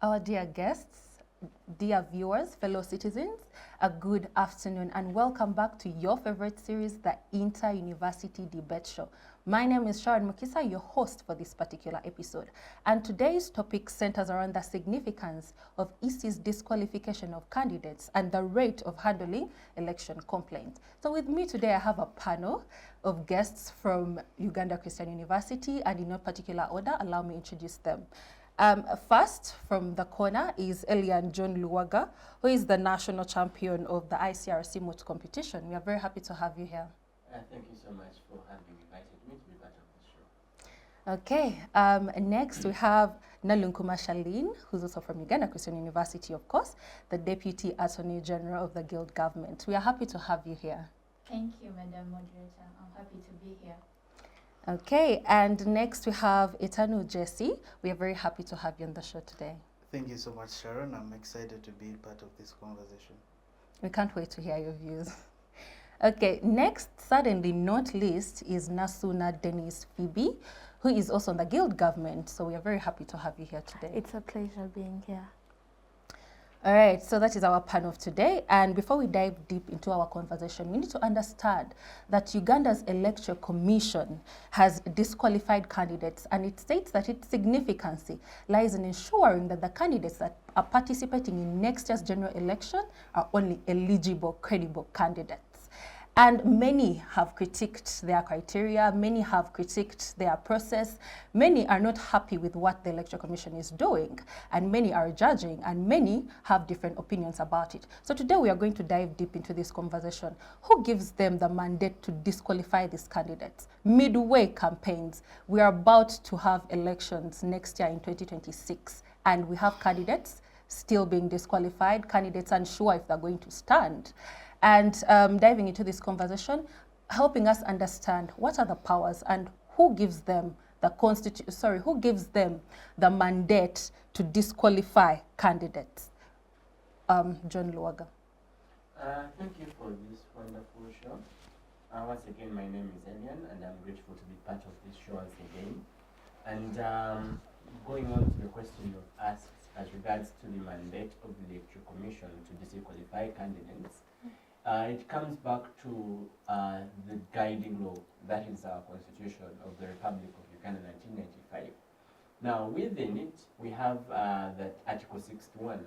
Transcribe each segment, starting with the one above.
Our dear guests, dear viewers, fellow citizens, a good afternoon and welcome back to your favorite series, the Inter-University Debate Show. My name is Sharon Mukisa, your host for this particular episode. And today's topic centers around the significance of EC's disqualification of candidates and the rate of handling election complaints. So with me today, I have a panel of guests from Uganda Christian University, and in no particular order, allow me to introduce them. First, from the corner is Elian John Luwaga, who is the national champion of the ICRC Moot competition. We are very happy to have you here. Thank you so much for having invited me to be part of this show. Okay, next we have Nalunkuma Shalin, who's also from Uganda Christian University, of course, the Deputy Attorney General of the Guild Government. We are happy to have you here. Thank you, Madam Moderator. I'm happy to be here. Okay, and next we have Etanu Jesse. We are very happy to have you on the show today. Thank you so much, Sharon. I'm excited to be part of this conversation. We can't wait to hear your views. Okay, next, certainly not least, is Nasuna Dennis Phoebe, who is also on the Guild Government. So we are very happy to have you here today. It's a pleasure being here. All right, so that is our panel of today. And before we dive deep into our conversation, we need to understand that Uganda's Electoral Commission has disqualified candidates, and it states that its significance lies in ensuring that the candidates that are participating in next year's general election are only eligible, credible candidates. And many have critiqued their criteria, many have critiqued their process, many are not happy with what the Electoral Commission is doing, and many are judging, and many have different opinions about it. So today we are going to dive deep into this conversation. Who gives them the mandate to disqualify these candidates? Midway campaigns. We are about to have elections next year in 2026, and we have candidates still being disqualified, candidates unsure if they're going to stand. And diving into this conversation, helping us understand what are the powers and who gives them the mandate to disqualify candidates. John Luwaga. Thank you for this wonderful show. Once again, my name is Elian, and I'm grateful to be part of this show once again. And going on to the question you've asked as regards to the mandate of the Electoral Commission to disqualify candidates, it comes back to the guiding law, that is our Constitution of the Republic of Uganda 1995. Now, within it, we have that Article 61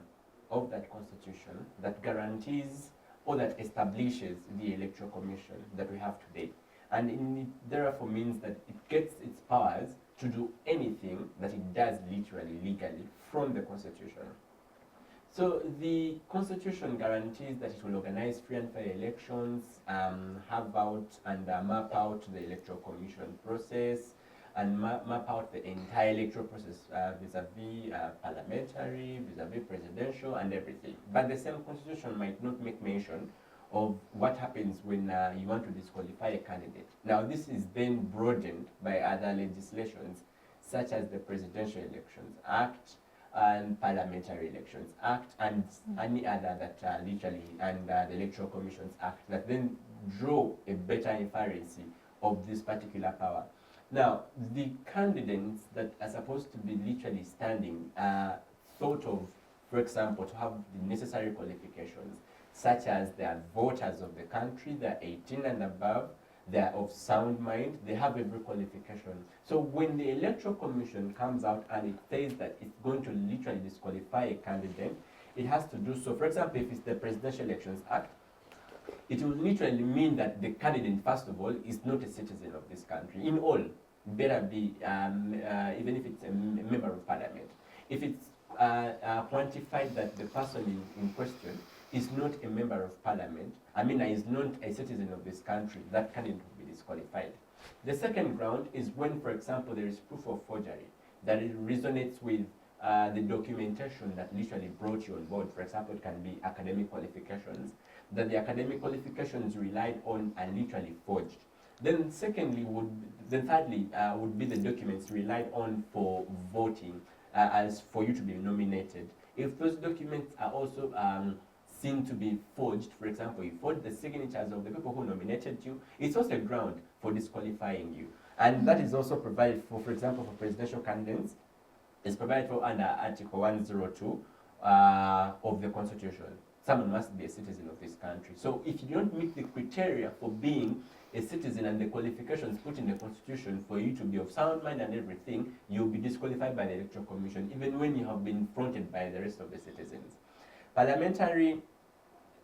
of that Constitution that guarantees or that establishes the Electoral Commission that we have today. And it therefore means that it gets its powers to do anything that it does literally, legally, from the Constitution. So the Constitution guarantees that it will organize free and fair elections, have out and map out the Electoral Commission process, and map out the entire electoral process vis-a-vis parliamentary, vis-a-vis presidential, and everything. But the same Constitution might not make mention of what happens when you want to disqualify a candidate. Now, this is then broadened by other legislations, such as the Presidential Elections Act, and Parliamentary Elections Act, and any other that literally, and the Electoral Commissions Act, that then draw a better inference of this particular power. Now, the candidates that are supposed to be literally standing are thought of, for example, to have the necessary qualifications, such as they are voters of the country, they're 18 and above, they're of sound mind, they have every qualification. So when the Electoral Commission comes out and it says that it's going to literally disqualify a candidate, it has to do so. For example, if it's the Presidential Elections Act, it will literally mean that the candidate, first of all, is not a citizen of this country. In all, better be, even if it's a member of parliament. If it's quantified that the person in question is not a member of parliament, is not a citizen of this country, that candidate will be disqualified. The second ground is when, for example, there is proof of forgery, that it resonates with the documentation that literally brought you on board. For example, it can be academic qualifications, that the academic qualifications relied on are literally forged. Then thirdly would be the documents relied on for voting, as for you to be nominated. If those documents are also seen to be forged, for example, you forged the signatures of the people who nominated you, it's also a ground for disqualifying you. And that is also provided for example, for presidential candidates, is provided for under Article 102 of the Constitution. Someone must be a citizen of this country. So if you don't meet the criteria for being a citizen and the qualifications put in the Constitution for you to be of sound mind and everything, you'll be disqualified by the Electoral Commission, even when you have been fronted by the rest of the citizens. Parliamentary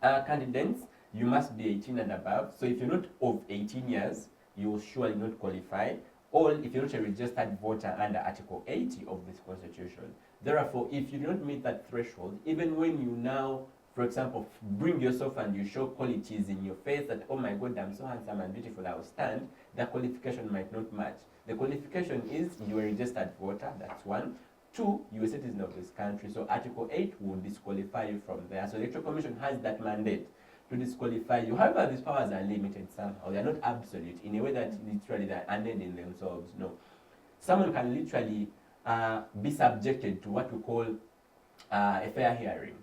candidates, you must be 18 and above. So if you're not of 18 years, you will surely not qualify. Or if you're not a registered voter under Article 80 of this Constitution. Therefore, if you don't meet that threshold, even when you now, for example, bring yourself and you show qualities in your face that, oh my God, I'm so handsome and beautiful, I will stand, the qualification might not match. The qualification is you are a registered voter, that's one. Two, you're a citizen of this country. So Article 8 will disqualify you from there. So the Electoral Commission has that mandate to disqualify you. However, these powers are limited somehow. They are not absolute in a way that literally they're ended in themselves. No. Someone can literally be subjected to what we call a fair hearing.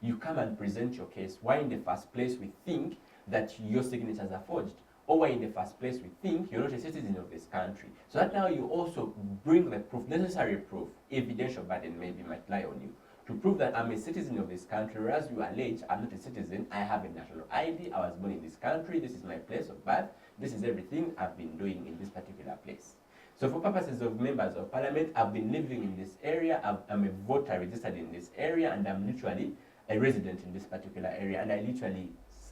You come and present your case. Why in the first place we think that your signatures are forged? Or why in the first place we think you're not a citizen of this country? So that now you also bring the proof, necessary proof, evidential burden maybe might lie on you, to prove that I'm a citizen of this country, whereas you allege I'm not a citizen, I have a national ID, I was born in this country, this is my place of birth, this is everything I've been doing in this particular place. So for purposes of members of parliament, I've been living in this area, I'm a voter registered in this area, and I'm literally a resident in this particular area, and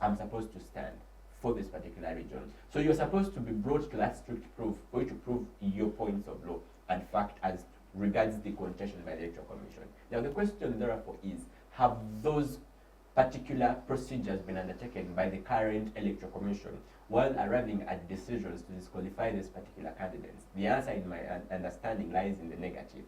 I'm supposed to stand for this particular region. So you're supposed to be brought to that strict proof for you to prove your points of law and fact as regards the contention by the Electoral Commission. Now the question therefore is, have those particular procedures been undertaken by the current Electoral Commission while arriving at decisions to disqualify these particular candidates? The answer in my understanding lies in the negative,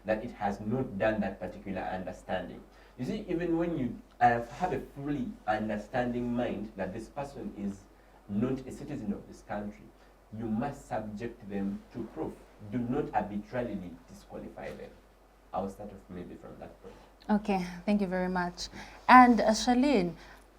that it has not done that particular understanding. You see, even when you have a fully understanding mind that this person is not a citizen of this country, you must subject them to proof. Do not arbitrarily disqualify them. I'll start off maybe from that point. Okay, thank you very much. And Charlene,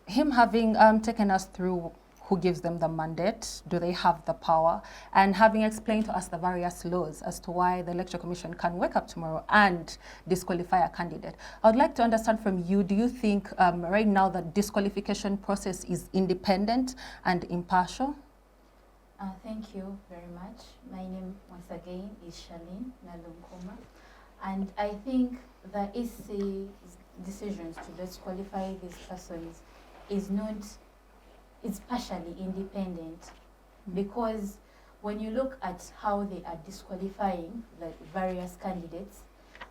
him having taken us through who gives them the mandate, do they have the power, and having explained to us the various laws as to why the Electoral Commission can wake up tomorrow and disqualify a candidate, I would like to understand from you, do you think right now the disqualification process is independent and impartial? Thank you very much. My name, once again, is Charlene Nalumkoma. And I think the EC's decisions to disqualify these persons is partially independent, because when you look at how they are disqualifying the various candidates,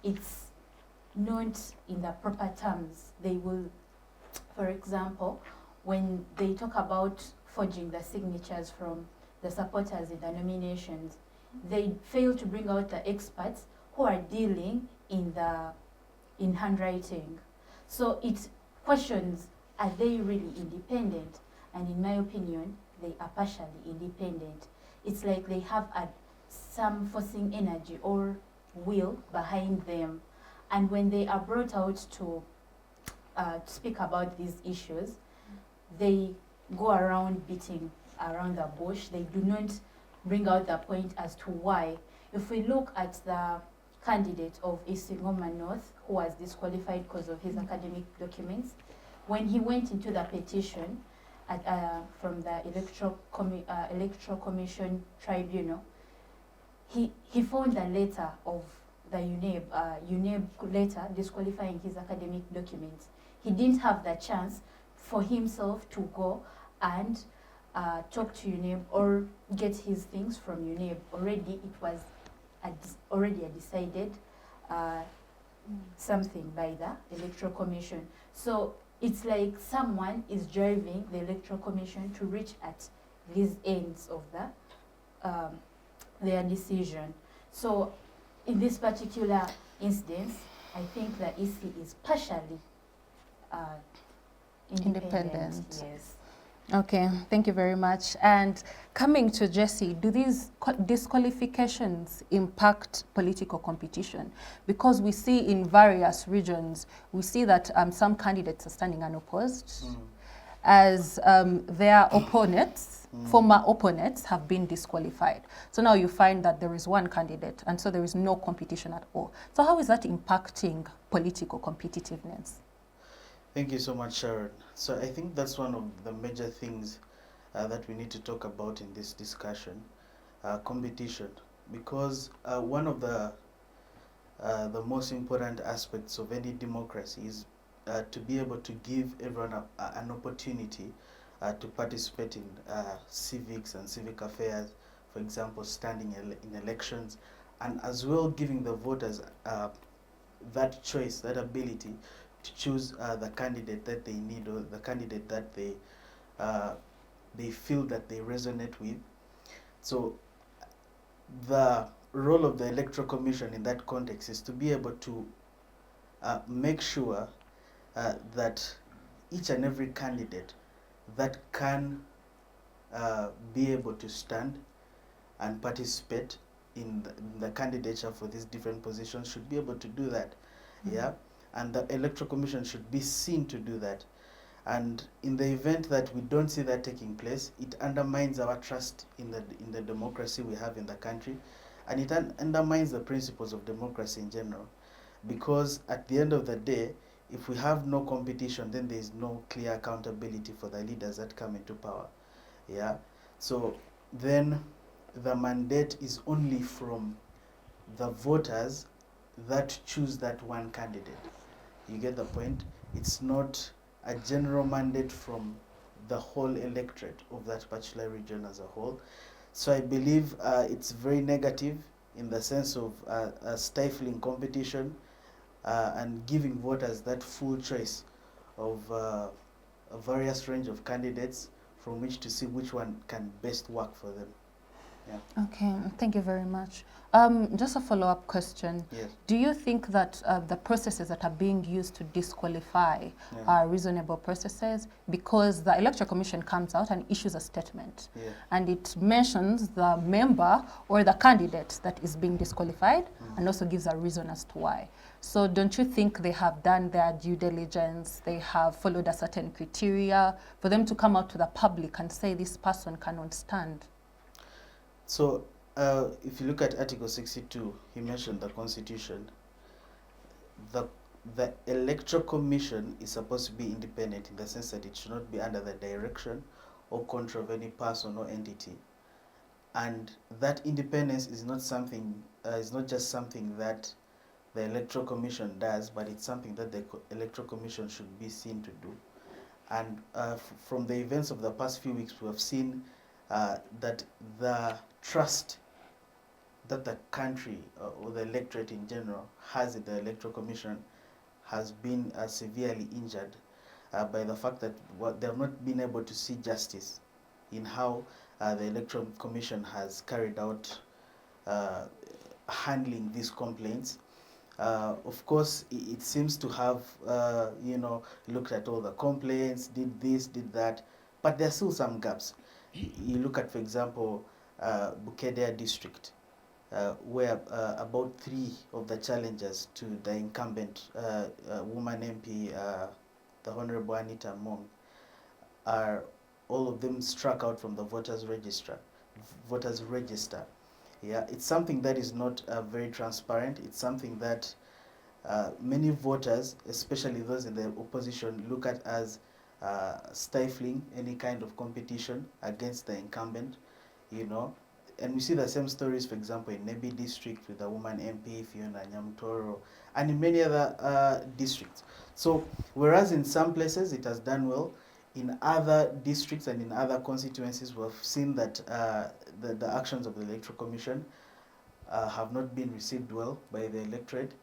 it's not in the proper terms. They will, for example, when they talk about forging the signatures from the supporters in the nominations, they fail to bring out the experts who are dealing in handwriting. So it questions, are they really independent? And in my opinion, they are partially independent. It's like they have some forcing energy or will behind them. And when they are brought out to speak about these issues, they go around beating around the bush. They do not bring out the point as to why. If we look at the candidate of Isingoma North, who was disqualified because of his academic documents, when he went into the petition from the Electoral Commission Tribunal, he found a letter of the UNEB letter disqualifying his academic documents. He didn't have the chance for himself to go and talk to UNEB or get his things from UNEB. Already it was already a decided something by the Electoral Commission. So it's like someone is driving the Electoral Commission to reach at these ends of their decision. So in this particular instance, I think the EC is partially independent. Yes. Okay, thank you very much. And coming to Jesse, do these disqualifications impact political competition? Because we see in various regions, we see that some candidates are standing unopposed. as their opponents, former opponents, have been disqualified. So now you find that there is one candidate, and so there is no competition at all. So how is that impacting political competitiveness? Thank you so much, Sharon. So I think that's one of the major things that we need to talk about in this discussion, competition, because one of the most important aspects of any democracy is to be able to give everyone an opportunity to participate in civics and civic affairs, for example, standing in elections, and as well giving the voters that choice, that ability to choose the candidate that they need, or the candidate that they feel that they resonate with. So the role of the Electoral Commission in that context is to be able to make sure that each and every candidate that can be able to stand and participate in the candidature for these different positions should be able to do that. Yeah, and the Electoral Commission should be seen to do that. And in the event that we don't see that taking place, it undermines our trust in the democracy we have in the country, and it undermines the principles of democracy in general. Because at the end of the day, if we have no competition, then there is no clear accountability for the leaders that come into power. Yeah, so then the mandate is only from the voters that choose that one candidate. You get the point? It's not a general mandate from the whole electorate of that particular region as a whole. So I believe it's very negative in the sense of stifling competition and giving voters that full choice of a various range of candidates from which to see which one can best work for them. Yeah. Okay, thank you very much. Just a follow-up question. Yes. Do you think that the processes that are being used to disqualify are reasonable processes? Because the Electoral Commission comes out and issues a statement, and it mentions the member or the candidate that is being disqualified, and also gives a reason as to why. So don't you think they have done their due diligence, they have followed a certain criteria for them to come out to the public and say this person cannot stand? So if you look at Article 62, he mentioned the Constitution. The Electoral Commission is supposed to be independent in the sense that it should not be under the direction or control of any person or entity. And that independence is not something, is not just something that the Electoral Commission does, but it's something that the Electoral Commission should be seen to do. And from the events of the past few weeks, we have seen that the trust that the country or the electorate in general has in the Electoral Commission has been severely injured by the fact that they have not been able to see justice in how the Electoral Commission has carried out handling these complaints. Of course, it seems to have, looked at all the complaints, did this, did that, but there are still some gaps. You look at, for example, Bukedea district, where about 3 of the challengers to the incumbent woman MP, the Honorable Anita Mong, are all of them struck out from the voters register. Yeah, it's something that is not very transparent. It's something that many voters, especially those in the opposition, look at as stifling any kind of competition against the incumbent, And we see the same stories, for example, in Nebi district with the woman MP, Fiona Nyamtoro, and in many other districts. So, whereas in some places it has done well, in other districts and in other constituencies, we have seen that the actions of the Electoral Commission have not been received well by the electorate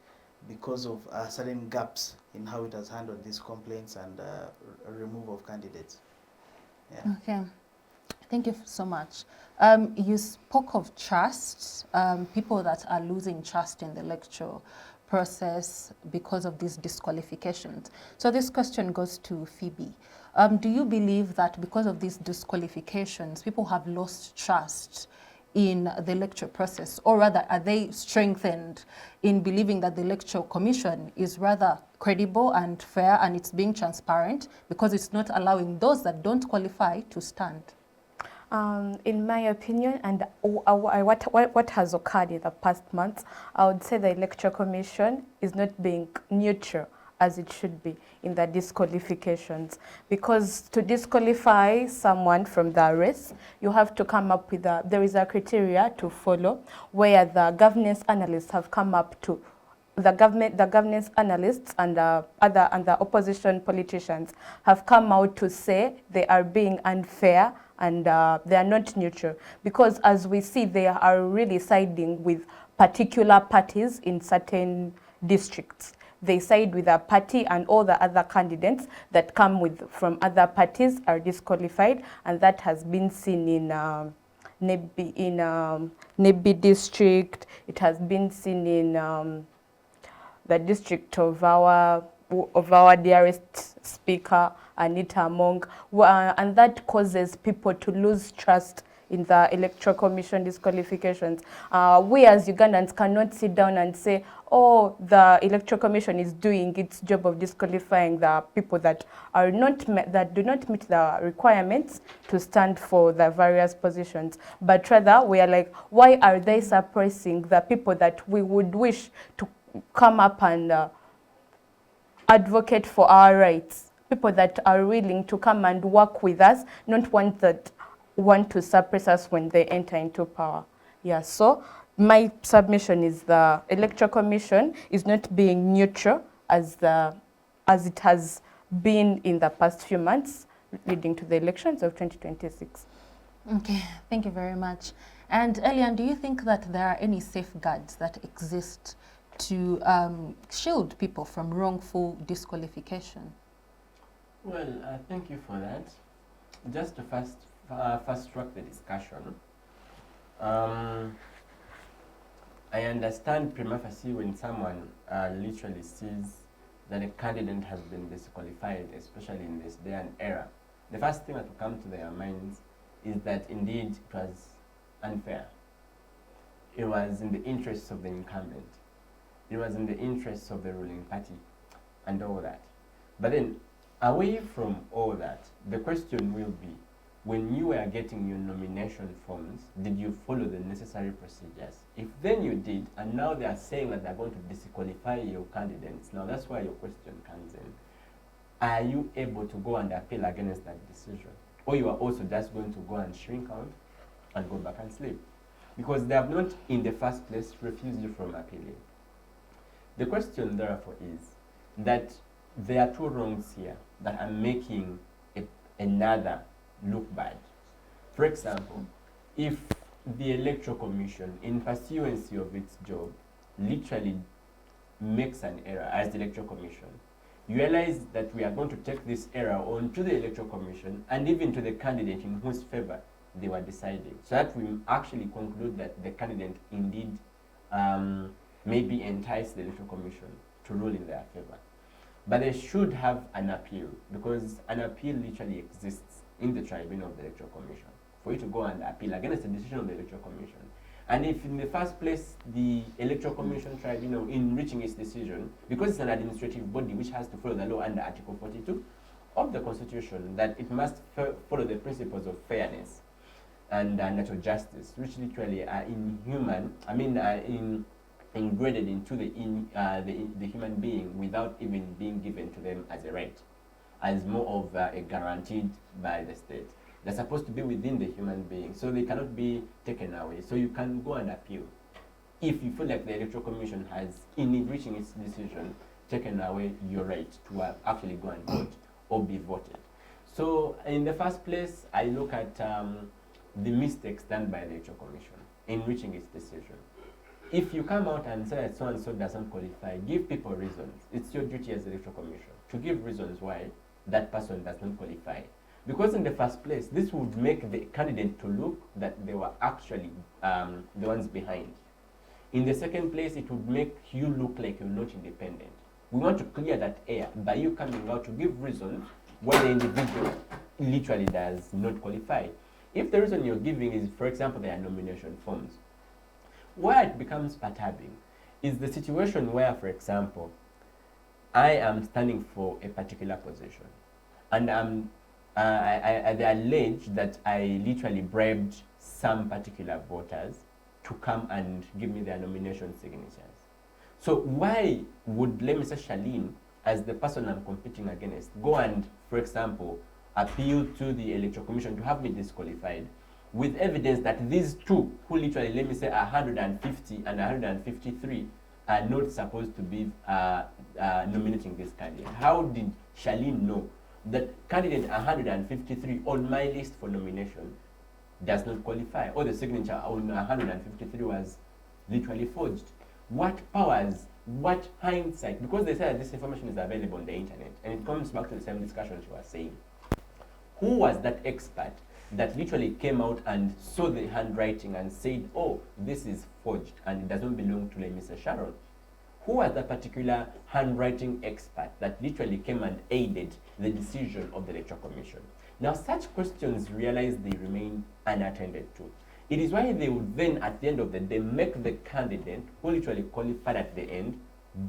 because of certain gaps in how it has handled these complaints and removal of candidates. Yeah. Okay. Thank you so much. You spoke of trust, people that are losing trust in the electoral process because of these disqualifications. So this question goes to Phoebe. Do you believe that because of these disqualifications, people have lost trust in the electoral process, or rather, are they strengthened in believing that the Electoral Commission is rather credible and fair, and it's being transparent because it's not allowing those that don't qualify to stand? In my opinion, and what has occurred in the past months, I would say the Electoral Commission is not being neutral as it should be in the disqualifications. Because to disqualify someone from the race, you have to come up with there is a criteria to follow, where the governance analysts have come up to the governance analysts and the opposition politicians have come out to say they are being unfair and they are not neutral, because as we see, they are really siding with particular parties in certain districts. They side with a party, and all the other candidates that come from other parties are disqualified, and that has been seen in Nebi district. It has been seen in the district of our dearest speaker, Anita Among, and that causes people to lose trust in the Electoral Commission disqualifications. We as Ugandans cannot sit down and say, oh, the Electoral Commission is doing its job of disqualifying the people that do not meet the requirements to stand for the various positions. But rather, we are like, why are they suppressing the people that we would wish to come up and advocate for our rights? People that are willing to come and work with us, not ones that want to suppress us when they enter into power. Yeah, so my submission is the Electoral Commission is not being neutral as it has been in the past few months leading to the elections of 2026. Okay, thank you very much. And Elian, do you think that there are any safeguards that exist to shield people from wrongful disqualification? Well, thank you for that. Just to fast track the discussion, I understand prima facie when someone literally sees that a candidate has been disqualified, especially in this day and era. The first thing that will come to their minds is that indeed it was unfair. It was in the interests of the incumbent. It was in the interests of the ruling party and all that. But then, away from all that, the question will be, when you were getting your nomination forms, did you follow the necessary procedures? If then you did, and now they are saying that they're going to disqualify your candidates, now that's why your question comes in. Are you able to go and appeal against that decision? Or you are also just going to go and shrink out and go back and sleep? Because they have not, in the first place, refused you from appealing. The question, therefore, is that there are two wrongs here that are making another look bad. For example, if the Electoral Commission, in pursuance of its job, literally makes an error as the Electoral Commission, you realize that we are going to take this error on to the Electoral Commission and even to the candidate in whose favor they were deciding, so that we actually conclude that the candidate indeed maybe entice the Electoral Commission to rule in their favor. But they should have an appeal, because an appeal literally exists in the tribunal of the Electoral Commission for you to go and appeal against the decision of the Electoral Commission. And if in the first place the Electoral Commission tribunal, in reaching its decision, because it's an administrative body which has to follow the law under Article 42 of the Constitution, that it must follow the principles of fairness and natural justice, which literally are ingrained into the human being without even being given to them as a right, as more of a guaranteed by the state. They're supposed to be within the human being, so they cannot be taken away. So you can go and appeal if you feel like the Electoral Commission has, in reaching its decision, taken away your right to actually go and vote or be voted. So in the first place, I look at the mistakes done by the Electoral Commission in reaching its decision. If you come out and say that so-and-so doesn't qualify, give people reasons. It's your duty as the Electoral Commission to give reasons why that person does not qualify. Because in the first place, this would make the candidate to look that they were actually the ones behind. In the second place, it would make you look like you're not independent. We want to clear that air by you coming out to give reasons why the individual literally does not qualify. If the reason you're giving is, for example, their nomination forms, where it becomes perturbing is the situation where, for example, I am standing for a particular position, and they allege that I literally bribed some particular voters to come and give me their nomination signatures. So why would, let me say, Charlene, as the person I'm competing against, go and, for example, appeal to the Electoral Commission to have me disqualified with evidence that these two, who literally, let me say, 150 and 153, are not supposed to be nominating this candidate? How did Charlene know that candidate 153 on my list for nomination does not qualify, or the signature on 153 was literally forged? What powers, what hindsight? Because they said that this information is available on the internet, and it comes back to the same discussion she was saying. Who was that expert that literally came out and saw the handwriting and said, oh, this is forged and it doesn't belong to Mr. Sharon? Who was that particular handwriting expert that literally came and aided the decision of the Electoral Commission? Now, such questions realize they remain unattended to. It is why they would then, at the end of the day, make the candidate who literally qualified at the end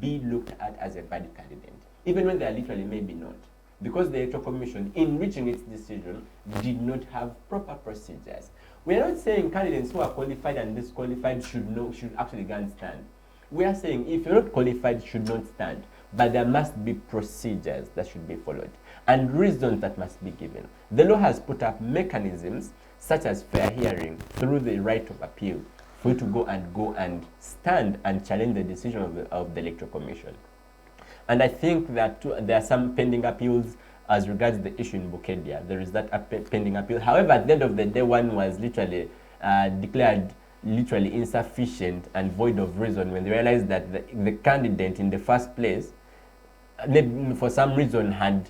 be looked at as a bad candidate, even when they are literally maybe not. Because the Electoral Commission, in reaching its decision, did not have proper procedures. We are not saying candidates who are qualified and disqualified should actually go and stand. We are saying if you're not qualified, you should not stand. But there must be procedures that should be followed and reasons that must be given. The law has put up mechanisms such as fair hearing through the right of appeal for you to go and stand and challenge the decision of the Electoral Commission. And I think that there are some pending appeals as regards the issue in Bukedia. There is that pending appeal. However, at the end of the day, one was literally declared literally insufficient and void of reason when they realized that the candidate in the first place, for some reason, had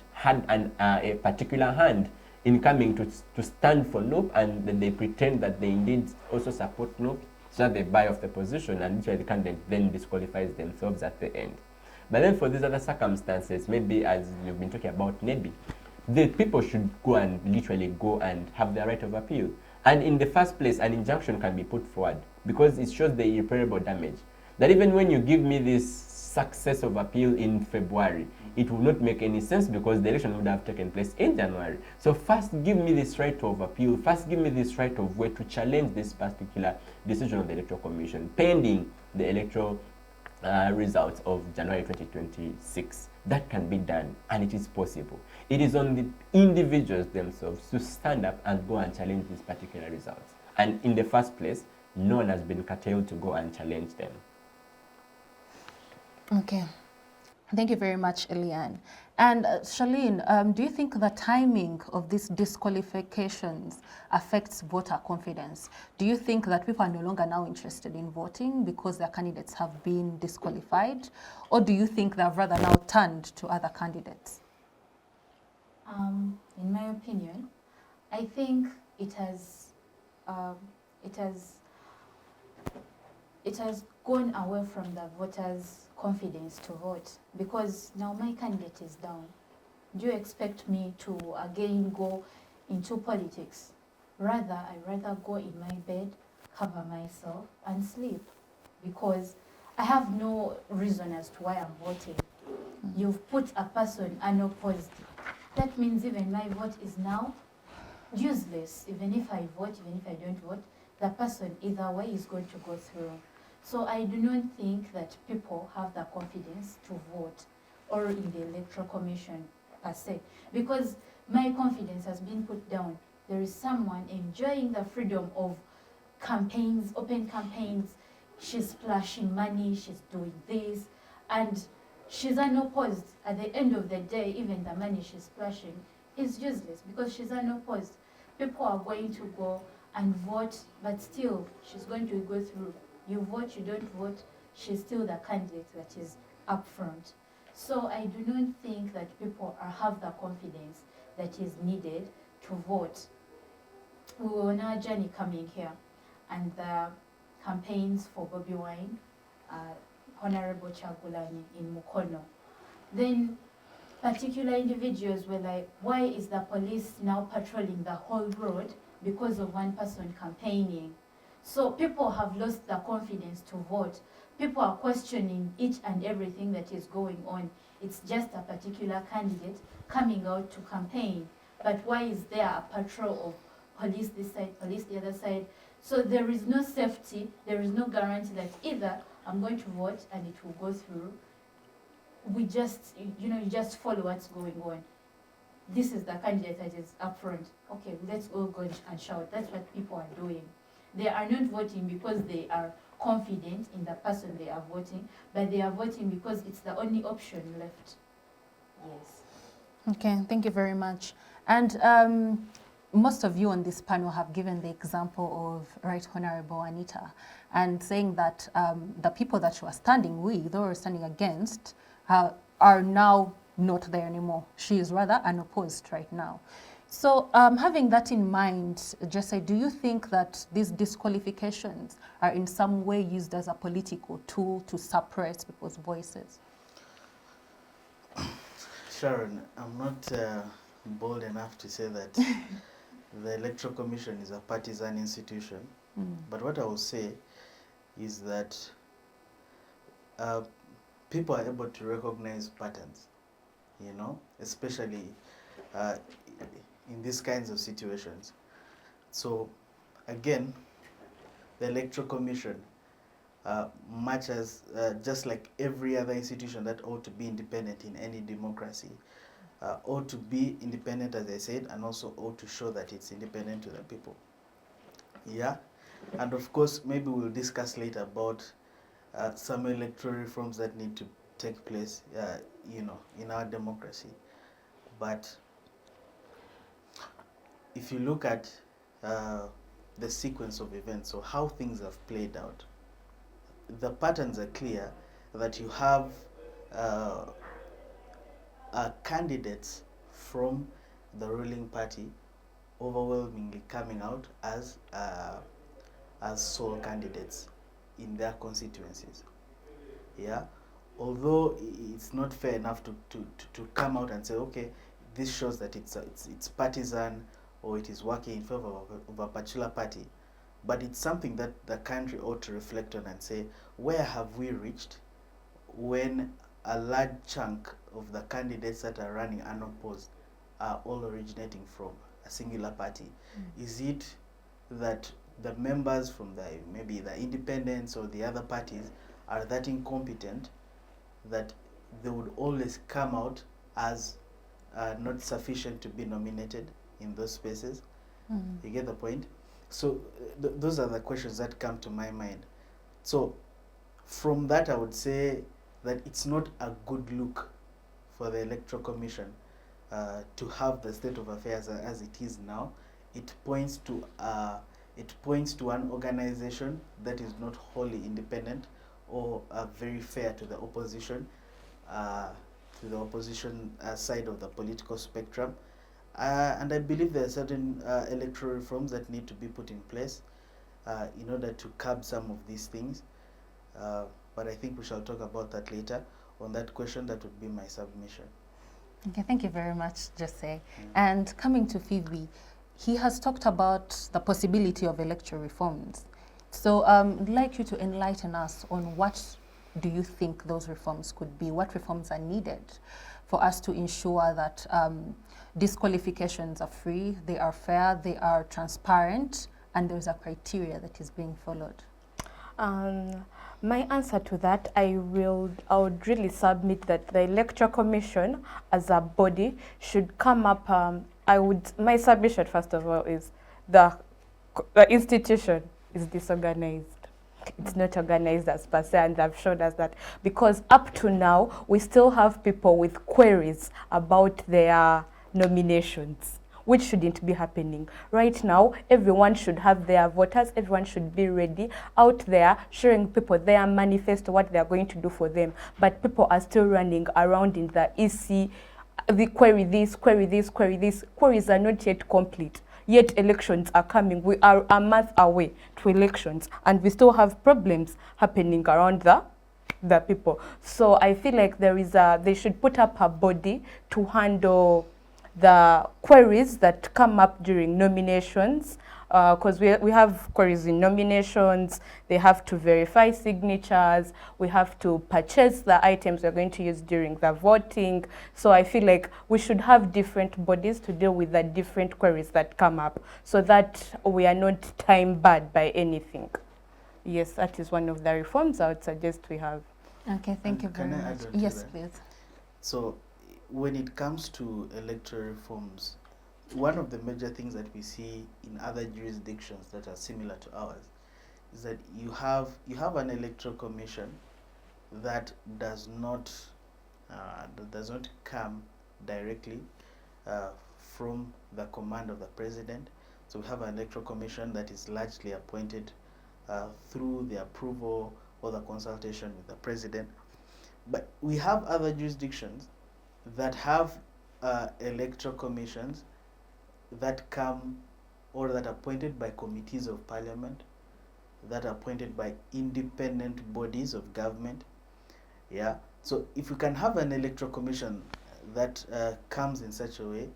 a particular hand in coming to stand for NOP, and then they pretend that they indeed also support NOP, so that they buy off the position, and literally the candidate then disqualifies themselves at the end. But then for these other circumstances, maybe as you've been talking about, maybe the people should literally go and have their right of appeal. And in the first place, an injunction can be put forward because it shows the irreparable damage. That even when you give me this success of appeal in February, it will not make any sense because the election would have taken place in January. So first give me this right of appeal, first give me this right of way to challenge this particular decision of the Electoral Commission pending the electoral results of January 2026. That can be done, and it is possible. It is on the individuals themselves to stand up and go and challenge these particular results. And in the first place, no one has been curtailed to go and challenge them. Okay. Thank you very much, Eliane. And Charlene, do you think the timing of these disqualifications affects voter confidence? Do you think that people are no longer now interested in voting because their candidates have been disqualified? Or do you think they've rather now turned to other candidates? In my opinion, I think it has gone away from the voters' confidence to vote, because now my candidate is down. Do you expect me to again go into politics? I rather go in my bed, cover myself and sleep, because I have no reason as to why I'm voting. You've put a person unopposed. That means even my vote is now useless. Even if I vote, even if I don't vote, the person either way is going to go through. So I do not think that people have the confidence to vote or in the Electoral Commission per se, because my confidence has been put down. There is someone enjoying the freedom of campaigns, open campaigns. She's splashing money, she's doing this, and she's unopposed. At the end of the day, even the money she's splashing is useless because she's unopposed. People are going to go and vote, but still she's going to go through. You vote, you don't vote, she's still the candidate that is up front. So I do not think that people have the confidence that is needed to vote. We were on our journey coming here, and the campaigns for Bobi Wine, Honorable Chagulani in Mukono. Then particular individuals were like, why is the police now patrolling the whole road because of one person campaigning. So people have lost the confidence to vote. People are questioning each and everything that is going on. It's just a particular candidate coming out to campaign. But why is there a patrol of police this side, police the other side? So there is no safety, there is no guarantee that either I'm going to vote and it will go through. We just, you just follow what's going on. This is the candidate that is up front. Okay, let's all go and shout. That's what people are doing. They are not voting because they are confident in the person they are voting, but they are voting because it's the only option left. Yes. Okay, thank you very much. And most of you on this panel have given the example of Right Honorable Anita, and saying that the people that she was standing with or standing against are now not there anymore. She is rather unopposed right now. So having that in mind, Jesse, do you think that these disqualifications are in some way used as a political tool to suppress people's voices? Sharon, I'm not bold enough to say that the Electoral Commission is a partisan institution, but what I will say is that people are able to recognize patterns, especially in these kinds of situations. So again, the Electoral Commission, much as just like every other institution that ought to be independent in any democracy, ought to be independent, as I said, and also ought to show that it's independent to the people. Yeah, and of course, maybe we'll discuss later about some electoral reforms that need to take place, in our democracy. But if you look at the sequence of events, or how things have played out, the patterns are clear that you have candidates from the ruling party overwhelmingly coming out as sole candidates in their constituencies. Yeah, although it's not fair enough to come out and say, okay, this shows that it's partisan, or it is working in favor of a particular party, but it's something that the country ought to reflect on and say, where have we reached when a large chunk of the candidates that are running unopposed are all originating from a singular party? Is it that the members from maybe the independents or the other parties are that incompetent that they would always come out as not sufficient to be nominated in those spaces? You get the point? So those are the questions that come to my mind. So from that, I would say that it's not a good look for the Electoral Commission to have the state of affairs as it is now. It points to an organization that is not wholly independent or very fair to the opposition, side of the political spectrum. And I believe there are certain electoral reforms that need to be put in place in order to curb some of these things. But I think we shall talk about that later. On that question, that would be my submission. Okay, thank you very much, Jose. And coming to Phoebe, he has talked about the possibility of electoral reforms. So I'd like you to enlighten us on what do you think those reforms could be? What reforms are needed for us to ensure that disqualifications are free, they are fair, they are transparent, and there's a criteria that is being followed? My answer to that, I would really submit that the Electoral Commission as a body should come up. My submission, first of all, is the institution is disorganized. It's not organized as per se, and they've showed us that, because up to now we still have people with queries about their nominations, which shouldn't be happening. Right now, everyone should have their voters, everyone should be ready out there showing people their manifesto, what they're going to do for them. But people are still running around in the EC, the query this, query this, query this. Queries are not yet complete. Yet elections are coming. We are a month away to elections, and we still have problems happening around the people. So I feel like they should put up a body to handle the queries that come up during nominations, because we have queries in nominations. They have to verify signatures. We have to purchase the items we're going to use during the voting. So I feel like we should have different bodies to deal with the different queries that come up, so that we are not time barred by anything. Yes, that is one of the reforms I would suggest we have. Okay, thank you Can very I much. add on to Yes, that? please. So, when it comes to electoral reforms, one of the major things that we see in other jurisdictions that are similar to ours is that you have an electoral commission that does not come directly from the command of the president. So we have an electoral commission that is largely appointed through the approval or the consultation with the president. But we have other jurisdictions that have electoral commissions that come or that are appointed by committees of parliament, that are appointed by independent bodies of government. Yeah. So if we can have an electoral commission that comes in such a way,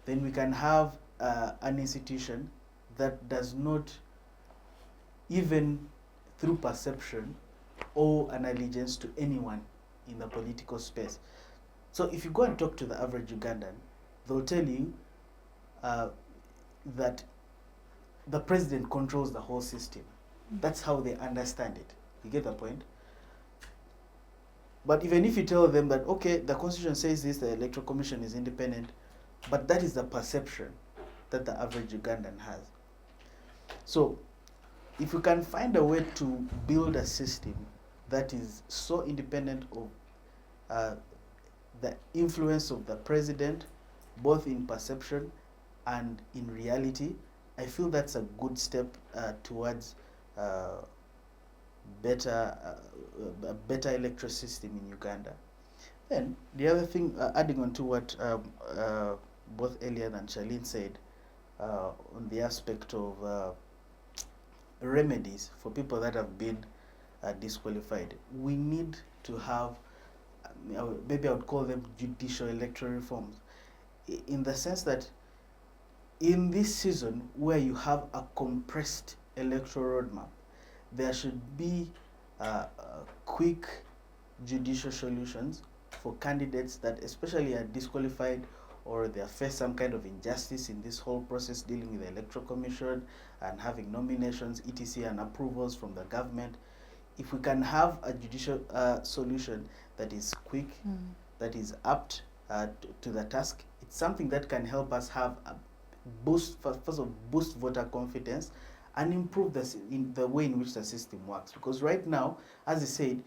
then we can have an institution that does not, even through perception, owe an allegiance to anyone in the political space. So if you go and talk to the average Ugandan, they'll tell you that the president controls the whole system. That's how they understand it. You get the point? But even if you tell them that, okay, the constitution says this, the electoral commission is independent, but that is the perception that the average Ugandan has. So if we can find a way to build a system that is so independent of the influence of the president, both in perception and in reality, I feel that's a good step towards a better electoral system in Uganda. Then the other thing, adding on to what both Elian and Charlene said, on the aspect of remedies for people that have been disqualified, we need to have, maybe I would call them judicial electoral reforms, in the sense that in this season where you have a compressed electoral roadmap, there should be quick judicial solutions for candidates that especially are disqualified or they have faced some kind of injustice in this whole process dealing with the electoral commission and having nominations, etc., and approvals from the government. If we can have a judicial solution that is quick, that is apt to the task, it's something that can help us have a boost, first of all, boost voter confidence and improve in the way in which the system works. Because right now, as I said,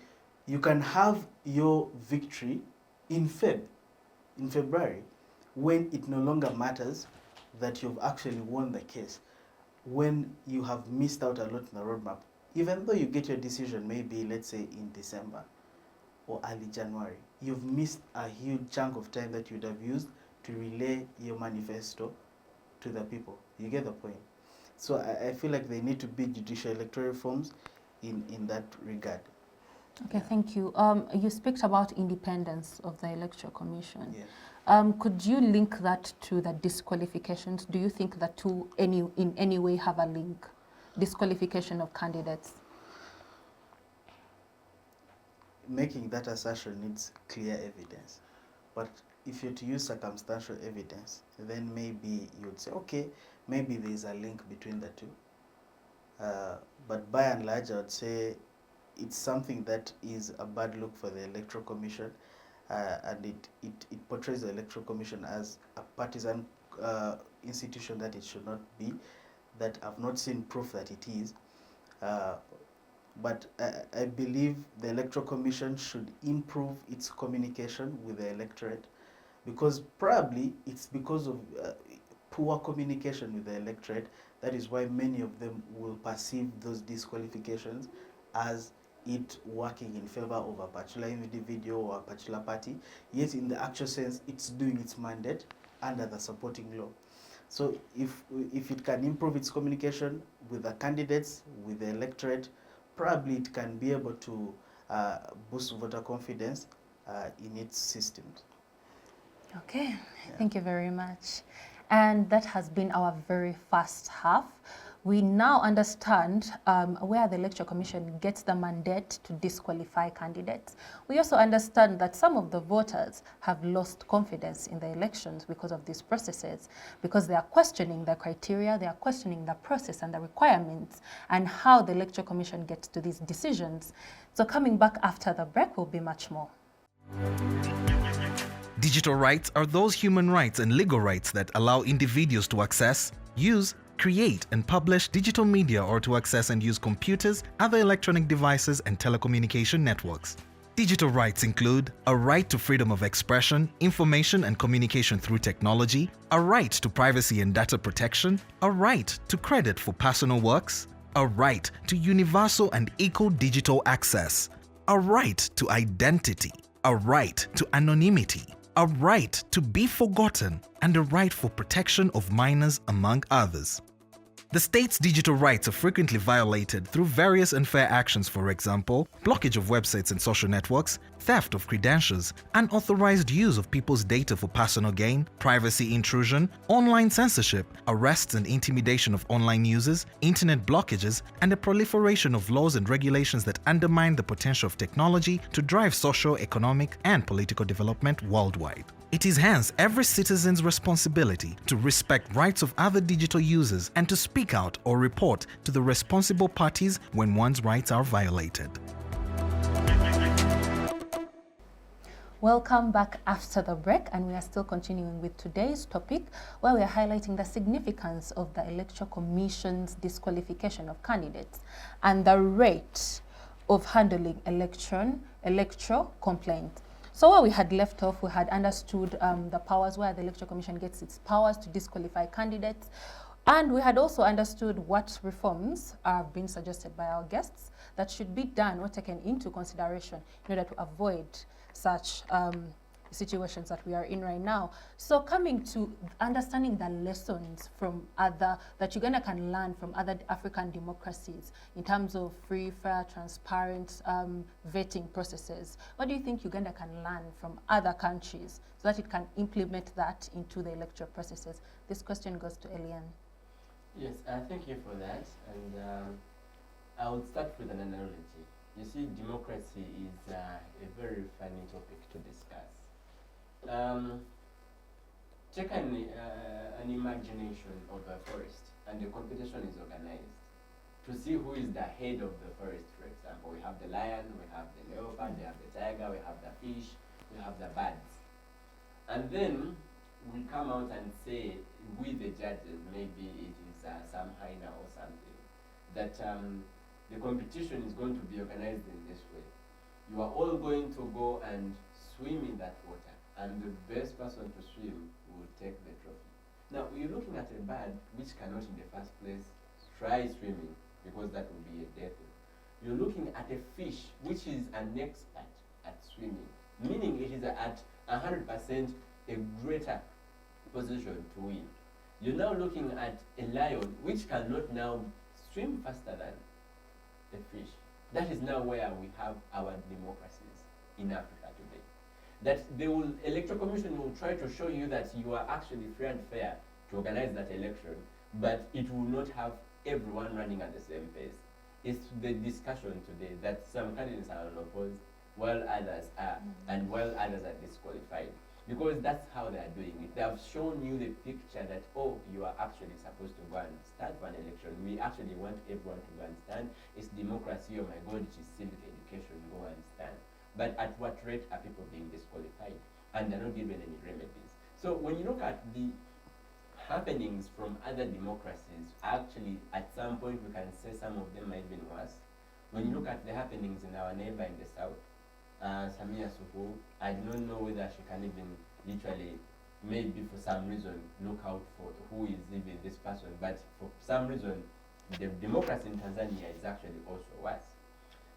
you can have your victory in February, when it no longer matters that you've actually won the case, when you have missed out a lot in the roadmap. Even though you get your decision maybe, let's say, in December or early January, you've missed a huge chunk of time that you'd have used to relay your manifesto to the people. You get the point? So I feel like there need to be judicial electoral reforms in that regard. Okay, thank you. You speak about independence of the Electoral Commission. Yeah. Could you link that to the disqualifications? Do you think the two in any way have a link? Disqualification of candidates? Making that assertion needs clear evidence. But if you're to use circumstantial evidence, then maybe you would say, okay, maybe there is a link between the two. But by and large, I would say it's something that is a bad look for the Electoral Commission, and it portrays the Electoral Commission as a partisan institution that it should not be, that I've not seen proof that it is. But I believe the Electoral Commission should improve its communication with the electorate, because probably it's because of poor communication with the electorate. That is why many of them will perceive those disqualifications as it working in favor of a particular individual or a particular party, yet in the actual sense it's doing its mandate under the supporting law. So if it can improve its communication with the candidates, with the electorate, probably it can be able to boost voter confidence in its systems. Okay, thank you very much. And that has been our very first half. We now understand where the Electoral Commission gets the mandate to disqualify candidates. We also understand that some of the voters have lost confidence in the elections because of these processes, because they are questioning the criteria, they are questioning the process and the requirements, and how the Electoral Commission gets to these decisions. So coming back after the break will be much more. Digital rights are those human rights and legal rights that allow individuals to access, use, create and publish digital media or to access and use computers, other electronic devices and telecommunication networks. Digital rights include a right to freedom of expression, information and communication through technology, a right to privacy and data protection, a right to credit for personal works, a right to universal and equal digital access, a right to identity, a right to anonymity, a right to be forgotten, and a right for protection of minors, among others. The state's digital rights are frequently violated through various unfair actions, for example, blockage of websites and social networks, theft of credentials, unauthorized use of people's data for personal gain, privacy intrusion, online censorship, arrests and intimidation of online users, internet blockages, and the proliferation of laws and regulations that undermine the potential of technology to drive social, economic, and political development worldwide. It is hence every citizen's responsibility to respect rights of other digital users and to speak out or report to the responsible parties when one's rights are violated. Welcome back after the break, and we are still continuing with today's topic, where we are highlighting the significance of the Electoral Commission's disqualification of candidates and the rate of handling electoral complaints. So where we had left off, we had understood the powers, where the Electoral Commission gets its powers to disqualify candidates. And we had also understood what reforms are being suggested by our guests that should be done or taken into consideration in order to avoid such situations that we are in right now. So coming to understanding the lessons from that Uganda can learn from other African democracies in terms of free, fair, transparent vetting processes. What do you think Uganda can learn from other countries so that it can implement that into the electoral processes? This question goes to Eliane. Yes, thank you for that. And I would start with an analogy. You see, democracy is a very funny topic to discuss. Take an imagination of a forest, and the competition is organized to see who is the head of the forest. For example, we have the lion, we have the leopard, we have the tiger, we have the fish, we have the birds. And then we come out and say, we the judges, maybe it is some hyena or something, that the competition is going to be organized in this way. You are all going to go and swim in that water, and the best person to swim will take the trophy. Now, you're looking at a bird which cannot in the first place try swimming, because that would be a death. You're looking at a fish which is an expert at swimming, meaning it is at 100% a greater position to win. You're now looking at a lion which cannot now swim faster than a fish. That is now where we have our democracies in Africa today. That Electoral Commission will try to show you that you are actually free and fair to organize that election, but it will not have everyone running at the same pace. It's the discussion today that some candidates are unopposed, while others are, and while others are disqualified. Because that's how they are doing it. They have shown you the picture that, oh, you are actually supposed to go and stand for an election. We actually want everyone to go and stand. It's democracy, oh my God, it is civic education, go and stand. But at what rate are people being disqualified? And they're not given any remedies. So when you look at the happenings from other democracies, actually at some point we can say some of them might be worse. When you look at the happenings in our neighbor in the south, Samia Suhu, I do not know whether she can even literally, maybe for some reason, look out for who is even this person, but for some reason, the democracy in Tanzania is actually also worse.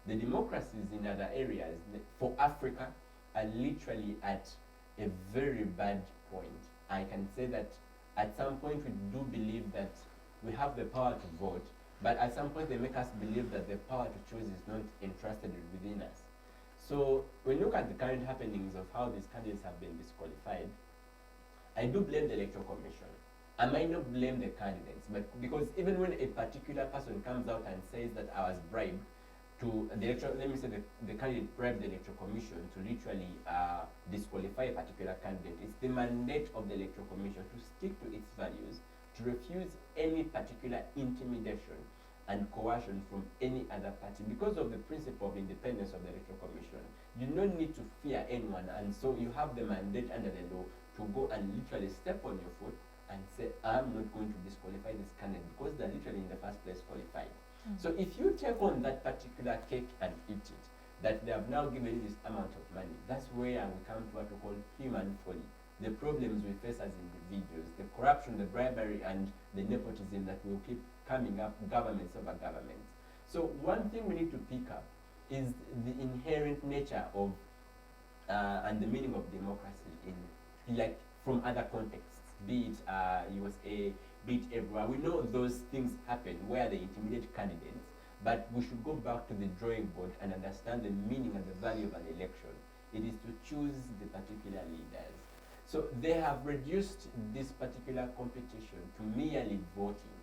The democracies in other areas for Africa are literally at a very bad point. I can say that at some point we do believe that we have the power to vote, but at some point they make us believe that the power to choose is not entrusted within us. So when you look at the current happenings of how these candidates have been disqualified, I do blame the Electoral Commission. I might not blame the candidates, but because even when a particular person comes out and says that I was bribed to the electoral, let me say the candidate bribed the Electoral Commission to literally disqualify a particular candidate, it's the mandate of the Electoral Commission to stick to its values, to refuse any particular intimidation and coercion from any other party. Because of the principle of independence of the Electoral Commission, you don't need to fear anyone, and so you have the mandate under the law to go and literally step on your foot and say, I'm not going to disqualify this candidate because they're literally in the first place qualified. So if you take on that particular cake and eat it, that they have now given you this amount of money, that's where we come to what we call human folly. The problems we face as individuals, the corruption, the bribery, and the nepotism that will keep coming up, governments over governments. So one thing we need to pick up is the inherent nature of and the meaning of democracy in, like, from other contexts, be it USA, be it everywhere. We know those things happen where they intimidate candidates, but we should go back to the drawing board and understand the meaning and the value of an election. It is to choose the particular leaders. So they have reduced this particular competition to merely voting.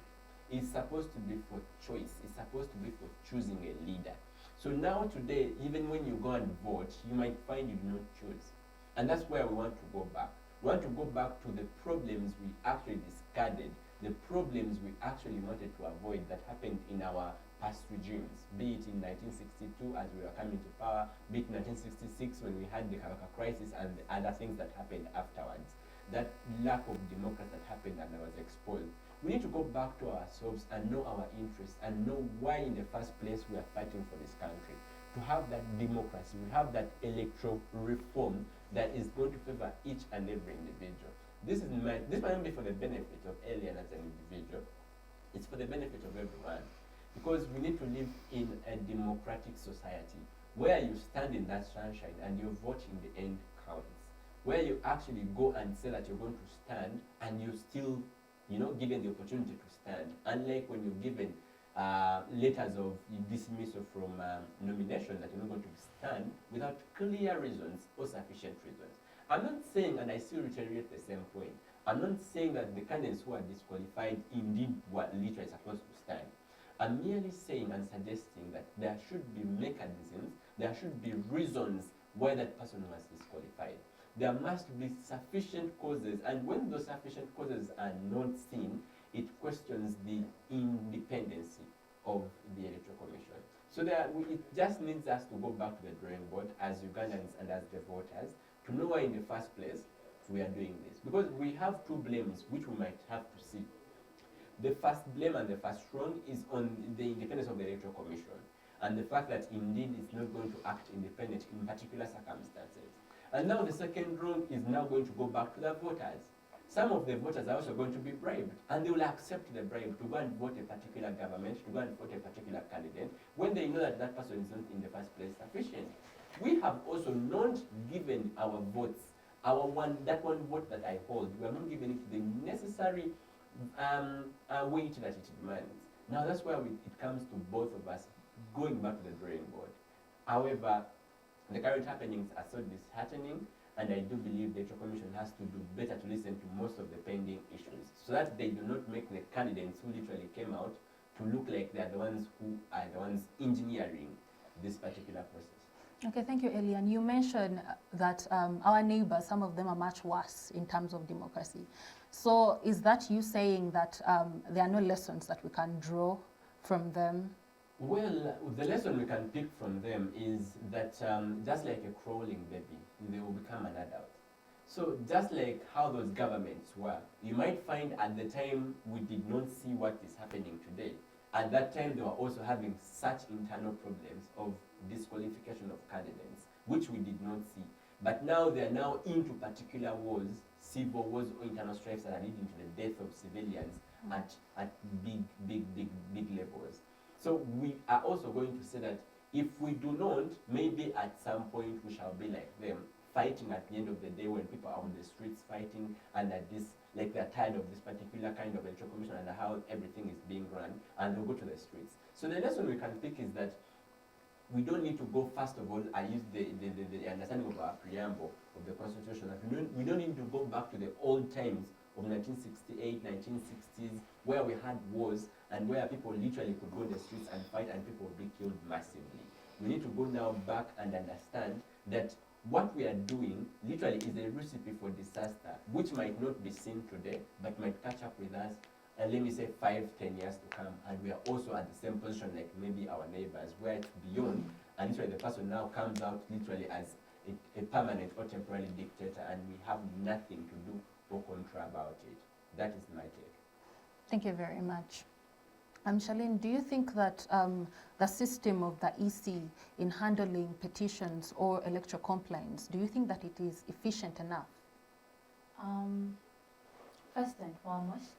It's supposed to be for choice. It's supposed to be for choosing a leader. So now today, even when you go and vote, you might find you do not choose. And that's where we want to go back. We want to go back to the problems we actually discarded, the problems we actually wanted to avoid that happened in our past regimes, be it in 1962 as we were coming to power, be it 1966 when we had the Kabaka crisis and the other things that happened afterwards. That lack of democracy that happened and I was exposed. We need to go back to ourselves and know our interests and know why in the first place we are fighting for this country. To have that democracy, we have that electoral reform that is going to favor each and every individual. This might not be for the benefit of Alien as an individual, it's for the benefit of everyone. Because we need to live in a democratic society where you stand in that sunshine and your vote in the end counts. Where you actually go and say that you're going to stand and you're still, given the opportunity to stand. Unlike when you're given letters of dismissal from nomination that you're not going to stand without clear reasons or sufficient reasons. I'm not saying, and I still reiterate the same point, I'm not saying that the candidates who are disqualified indeed were literally supposed to stand. I'm merely saying and suggesting that there should be mechanisms, there should be reasons why that person was disqualified. There must be sufficient causes, and when those sufficient causes are not seen, it questions the independency of the Electoral Commission. So it just needs us to go back to the drawing board as Ugandans and as the voters to know why in the first place we are doing this. Because we have two blames which we might have to see. The first blame and the first wrong is on the independence of the Electoral Commission and the fact that indeed it's not going to act independent in particular circumstances. And now the second wrong is now going to go back to the voters. Some of the voters are also going to be bribed, and they will accept the bribe to go and vote a particular government, to go and vote a particular candidate, when they know that that person is not in the first place sufficient. We have also not given our votes, that one vote that I hold, we are not giving it the necessary weight that it demands. Now that's where it comes to both of us going back to the drawing board. However, the current happenings are so disheartening, and I do believe the Electoral Commission has to do better to listen to most of the pending issues so that they do not make the candidates who literally came out to look like they are the ones who are the ones engineering this particular process. Okay, thank you, Elian. You mentioned that our neighbors, some of them are much worse in terms of democracy. So is that you saying that there are no lessons that we can draw from them? Well, the lesson we can pick from them is that just like a crawling baby, they will become an adult. So just like how those governments were, you might find at the time we did not see what is happening today. At that time, they were also having such internal problems of disqualification of candidates, which we did not see. But now they are now into particular wars, civil wars or internal strifes that are leading to the death of civilians at big levels. So we are also going to say that if we do not, maybe at some point we shall be like them, fighting at the end of the day when people are on the streets fighting and at this, like they're tired of this particular kind of electoral commission and how everything is being run, and they'll go to the streets. So the lesson we can pick is that we don't need to go, first of all, I use the understanding of our preamble of the Constitution, that we don't need to go back to the old times of 1968, 1960s, where we had wars and where people literally could go in the streets and fight and people would be killed massively. We need to go now back and understand that what we are doing literally is a recipe for disaster, which might not be seen today, but might catch up with us, and let me say 5-10 years to come, and we are also at the same position like maybe our neighbors, where it's beyond, and literally the person now comes out literally as a permanent or temporary dictator, and we have nothing to do or contra about it. That is my take. Thank you very much. Charlene, do you think that the system of the EC in handling petitions or electoral complaints, do you think that it is efficient enough? First and foremost,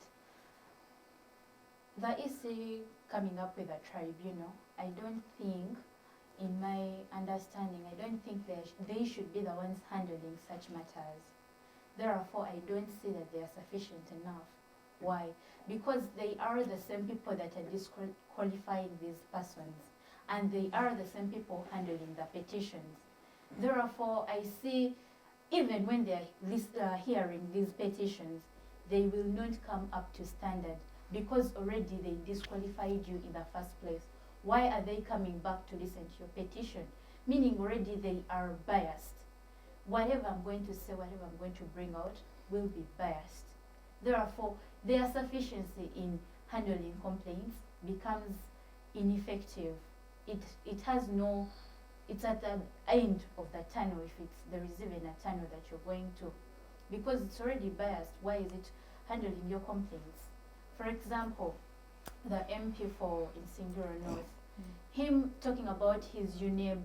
the EC coming up with a tribunal, I don't think, in my understanding, I don't think they should be the ones handling such matters. Therefore, I don't see that they are sufficient enough. Why? Because they are the same people that are disqualifying these persons, and they are the same people handling the petitions. Therefore, I see, even when they are hearing these petitions, they will not come up to standard, because already they disqualified you in the first place. Why are they coming back to listen to your petition? Meaning already they are biased. Whatever I'm going to say, whatever I'm going to bring out will be biased. Therefore, their sufficiency in handling complaints becomes ineffective. It has no, it's at the end of the tunnel, if there is even a tunnel that you're going to. Because it's already biased, why is it handling your complaints? For example, the MP in Singura North, him talking about his UNEB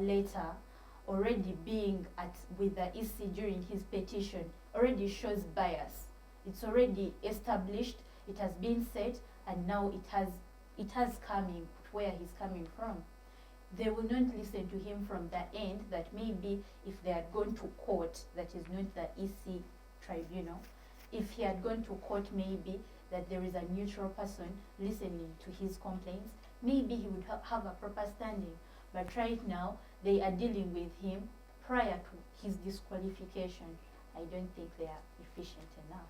letter already being with the EC during his petition already shows bias. It's already established, it has been said, and now it has coming where he's coming from. They will not listen to him from the end, that maybe if they had gone to court, that is not the EC tribunal, if he had gone to court, maybe that there is a neutral person listening to his complaints, maybe he would have a proper standing. But right now, they are dealing with him prior to his disqualification. I don't think they are efficient enough.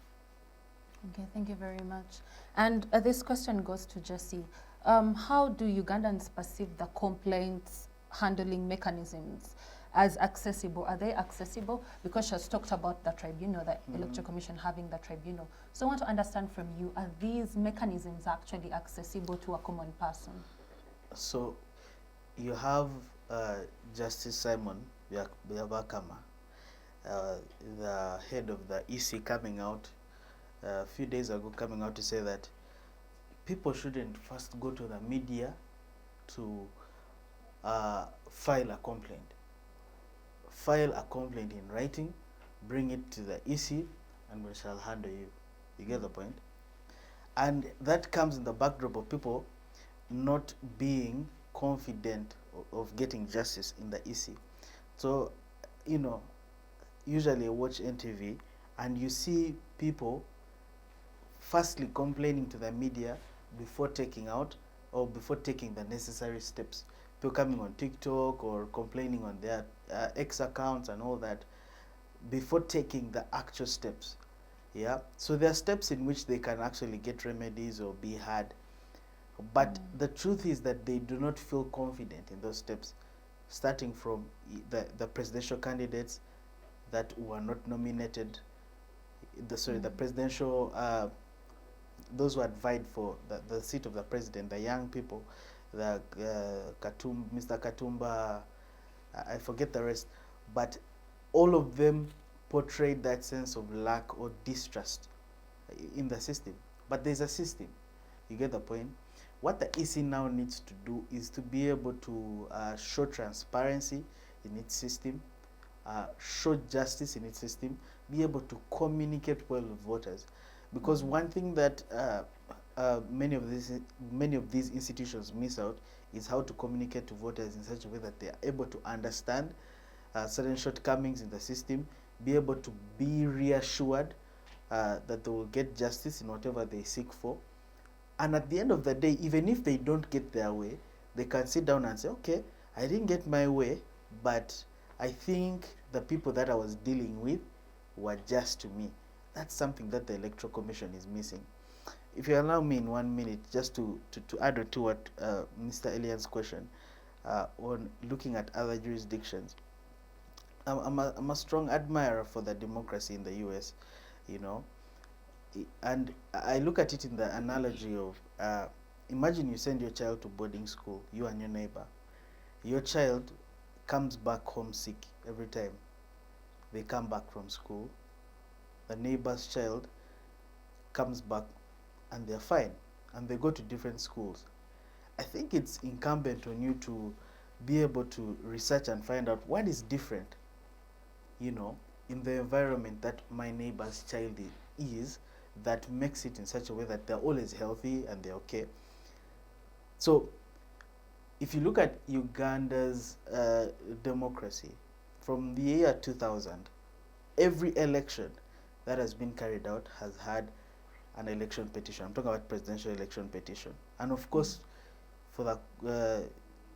Okay, thank you very much. And this question goes to Jesse. How do Ugandans perceive the complaints handling mechanisms as accessible? Are they accessible? Because she has talked about the tribunal, the Electoral Commission having the tribunal. So I want to understand from you, are these mechanisms actually accessible to a common person? So you have Justice Simon Byabakama, the head of the EC, coming out a few days ago, coming out to say that people shouldn't first go to the media to file a complaint. File a complaint in writing, bring it to the EC, and we shall handle you. You get the point? And that comes in the backdrop of people not being confident of getting justice in the EC. So, you know, usually I watch NTV and you see people firstly complaining to the media before taking out or before taking the necessary steps. People coming on TikTok or complaining on their X accounts and all that before taking the actual steps. Yeah, so there are steps in which they can actually get remedies or be heard. But the truth is that they do not feel confident in those steps, starting from the presidential candidates that were not nominated, the presidential, those who had vied for the seat of the president, the young people, the Mr. Katumba, I forget the rest, but all of them portrayed that sense of lack or distrust in the system. But there's a system. You get the point? What the EC now needs to do is to be able to show transparency in its system, show justice in its system, be able to communicate well with voters. Because one thing that many of these institutions miss out is how to communicate to voters in such a way that they are able to understand certain shortcomings in the system, be able to be reassured that they will get justice in whatever they seek for. And at the end of the day, even if they don't get their way, they can sit down and say, okay, I didn't get my way, but I think the people that I was dealing with were just to me. That's something that the Electoral Commission is missing. If you allow me in 1 minute, just to add to what Mr. Elian's question on looking at other jurisdictions, I'm a strong admirer for the democracy in the US, you know, and I look at it in the analogy of imagine you send your child to boarding school, you and your neighbor. Your child comes back homesick every time they come back from school. The neighbor's child comes back and they're fine, and they go to different schools. I think it's incumbent on you to be able to research and find out what is different, you know, in the environment that my neighbor's child is, that makes it in such a way that they're always healthy and they're okay. So if you look at Uganda's democracy, from the year 2000, every election that has been carried out has had an election petition. I'm talking about presidential election petition. And of course, for the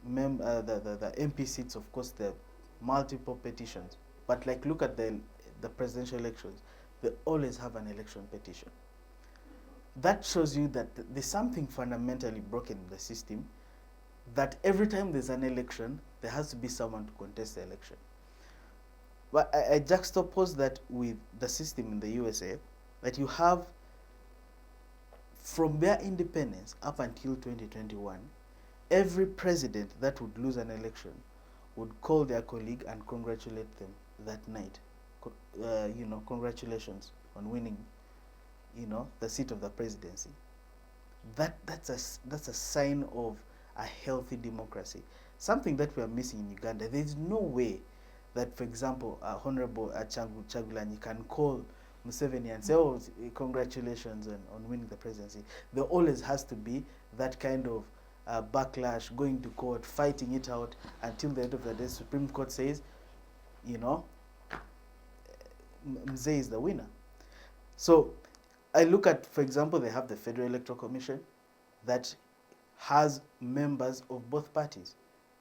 MP seats, of course, there are multiple petitions. But like, look at the presidential elections, they always have an election petition. That shows you that there's something fundamentally broken in the system, that every time there's an election, there has to be someone to contest the election. But I juxtapose that with the system in the USA, that you have, from their independence up until 2021, every president that would lose an election would call their colleague and congratulate them that night. You know, congratulations on winning, you know, the seat of the presidency. That's a sign of a healthy democracy. Something that we are missing in Uganda. There is no way that, for example, Honorable Chagulanyi can call Museveni and say, oh, congratulations on winning the presidency. There always has to be that kind of backlash, going to court, fighting it out until the end of the day, Supreme Court says, you know, Mzee is the winner. So I look at, for example, they have the Federal Electoral Commission that has members of both parties,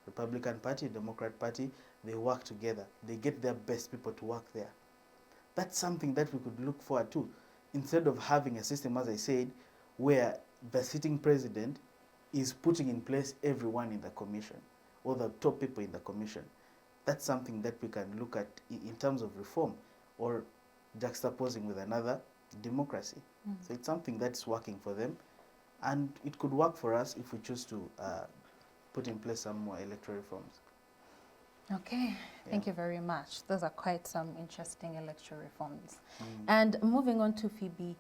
Republican Party, Democrat Party. They work together. They get their best people to work there. That's something that we could look forward to, instead of having a system, as I said, where the sitting president is putting in place everyone in the commission, or the top people in the commission. That's something that we can look at in terms of reform, or juxtaposing with another democracy. So it's something that's working for them, and it could work for us if we choose to put in place some more electoral reforms. Okay, thank you very much. Those are quite some interesting electoral reforms. And moving on to Phoebe,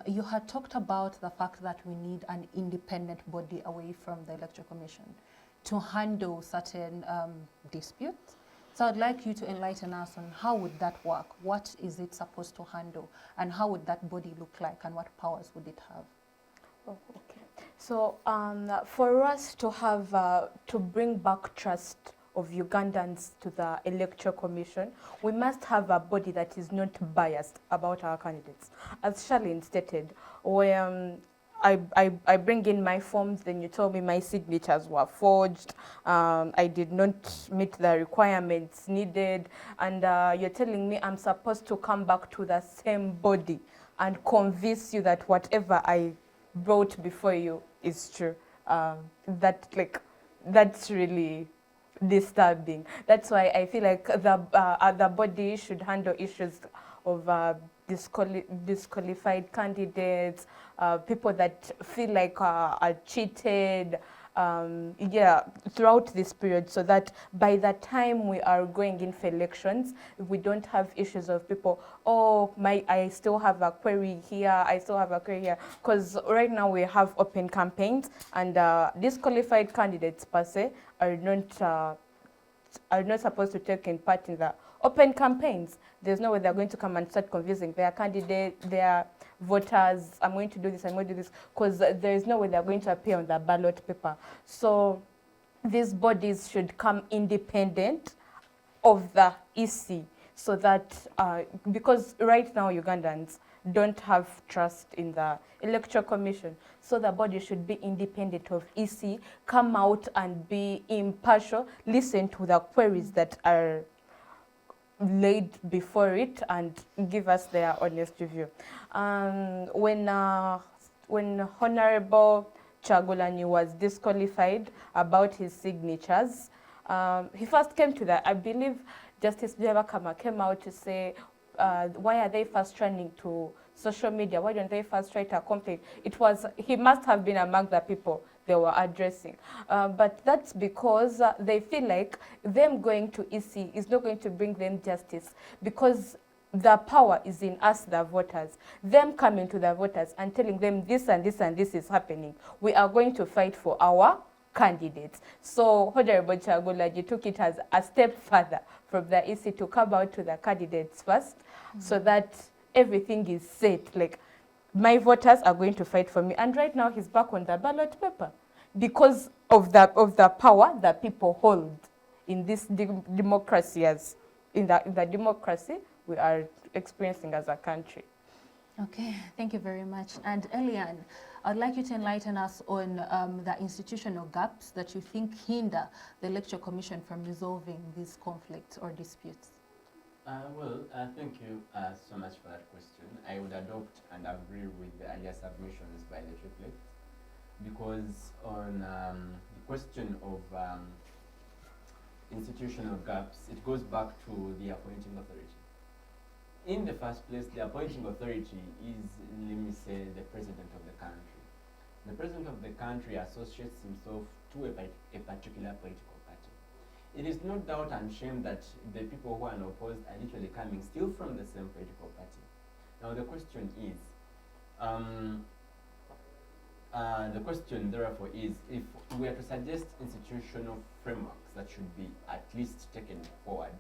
you had talked about the fact that we need an independent body away from the Electoral Commission to handle certain disputes. So I'd like you to enlighten us on how would that work? What is it supposed to handle? And how would that body look like? And what powers would it have? Oh, okay. So for us to have, to bring back trust of Ugandans to the Electoral Commission, we must have a body that is not biased about our candidates. As Charlene stated, where I bring in my forms, then you told me my signatures were forged, I did not meet the requirements needed, and you're telling me I'm supposed to come back to the same body and convince you that whatever I brought before you is true. That's really disturbing. That's why I feel like the body should handle issues of disqualified candidates, people that feel like are cheated, throughout this period, so that by the time we are going in for elections, we don't have issues of people, I still have a query here, I still have a query here. Because right now we have open campaigns, and disqualified candidates per se are not supposed to take in part in the open campaigns. There's no way they're going to come and start convincing their candidate, their voters, I'm going to do this, I'm going to do this, because there is no way they're going to appear on the ballot paper. So these bodies should come independent of the EC, so that, because right now Ugandans, don't have trust in the Electoral Commission. So the body should be independent of EC, come out and be impartial, listen to the queries that are laid before it and give us their honest review. When Honorable Chagulani was disqualified about his signatures, he first came to that. I believe Justice Byabakama came out to say, why are they first running to social media? Why don't they first write a complaint? He must have been among the people they were addressing. But that's because they feel like them going to EC is not going to bring them justice, because the power is in us, the voters. Them coming to the voters and telling them this and this and this is happening. We are going to fight for our candidates. So Honorable Chagulaji took it as a step further from the EC to come out to the candidates first, so that everything is set. Like, my voters are going to fight for me. And right now he's back on the ballot paper because of the power that people hold in this democracy, as in the democracy we are experiencing as a country. Okay, thank you very much. And Eliane, I'd like you to enlighten us on the institutional gaps that you think hinder the Electoral Commission from resolving these conflicts or disputes. Thank you so much for that question. I would adopt and agree with the earlier submissions by the triplet, because on the question of institutional gaps, it goes back to the appointing authority. In the first place, the appointing authority is, let me say, the president of the country. The president of the country associates himself to a particular political party. It is no doubt and shame that the people who are opposed are literally coming still from the same political party. Now the question is, therefore is, if we are to suggest institutional frameworks that should be at least taken forward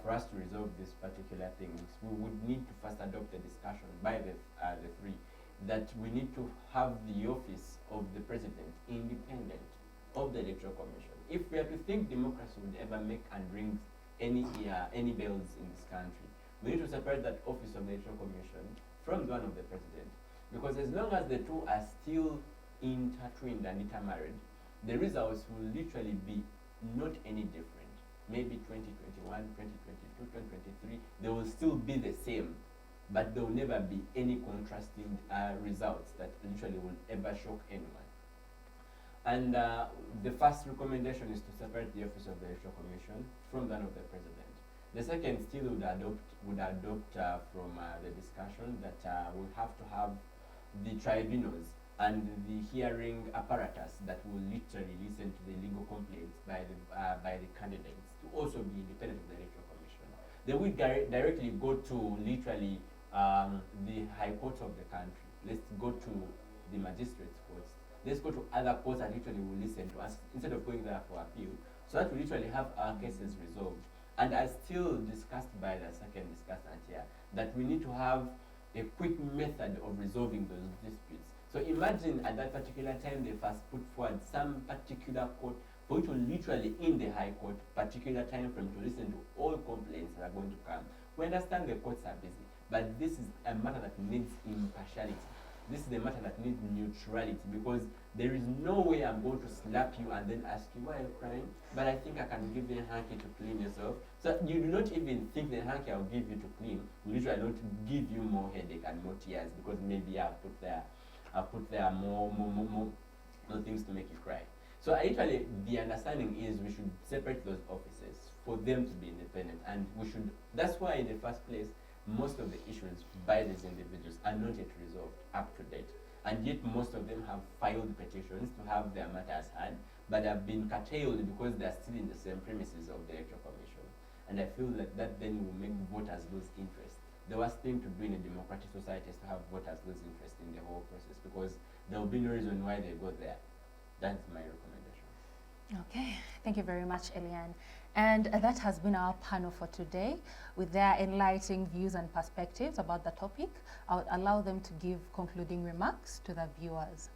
for us to resolve these particular things, we would need to first adopt a discussion by the three that we need to have the office of the president independent of the Electoral Commission. If we are to think democracy would ever make and ring any bells in this country, we need to separate that office of the Electoral Commission from the one of the president. Because as long as the two are still intertwined and intermarried, the results will literally be not any different. Maybe 2021, 2022, 2023, they will still be the same, but there will never be any contrasting results that literally will ever shock anyone. And the first recommendation is to separate the office of the Electoral Commission from that of the president. The second still would adopt from the discussion that we'll have to have the tribunals and the hearing apparatus that will literally listen to the legal complaints by the candidates to also be independent of the Electoral Commission. They will directly go to literally the high courts of the country. Let's go to the magistrates' courts. Let's go to other courts that literally will listen to us instead of going there for appeal, so that we literally have our cases resolved. And as still discussed by the second discussant here, that we need to have a quick method of resolving those disputes. So imagine at that particular time they first put forward some particular court for it to literally in the high court, particular time frame to listen to all complaints that are going to come. We understand the courts are busy, but this is a matter that needs impartiality. This is a matter that needs neutrality, because there is no way I'm going to slap you and then ask you why are you crying, but I think I can give you a hanky to clean yourself. So you do not even think the hanky I'll give you to clean will literally not give you more headache and more tears, because maybe I've put there more things to make you cry. So literally the understanding is we should separate those offices for them to be independent, and we should, that's why in the first place most of the issues by these individuals are not yet resolved up to date, and yet most of them have filed petitions to have their matters heard, but have been curtailed because they are still in the same premises of the Electoral Commission. And I feel that that then will make voters lose interest. The worst thing to do in a democratic society is to have voters lose interest in the whole process, because there will be no reason why they go there. That's my recommendation. Okay, thank you very much, Eliane. And that has been our panel for today, with their enlightening views and perspectives about the topic. I would allow them to give concluding remarks to the viewers.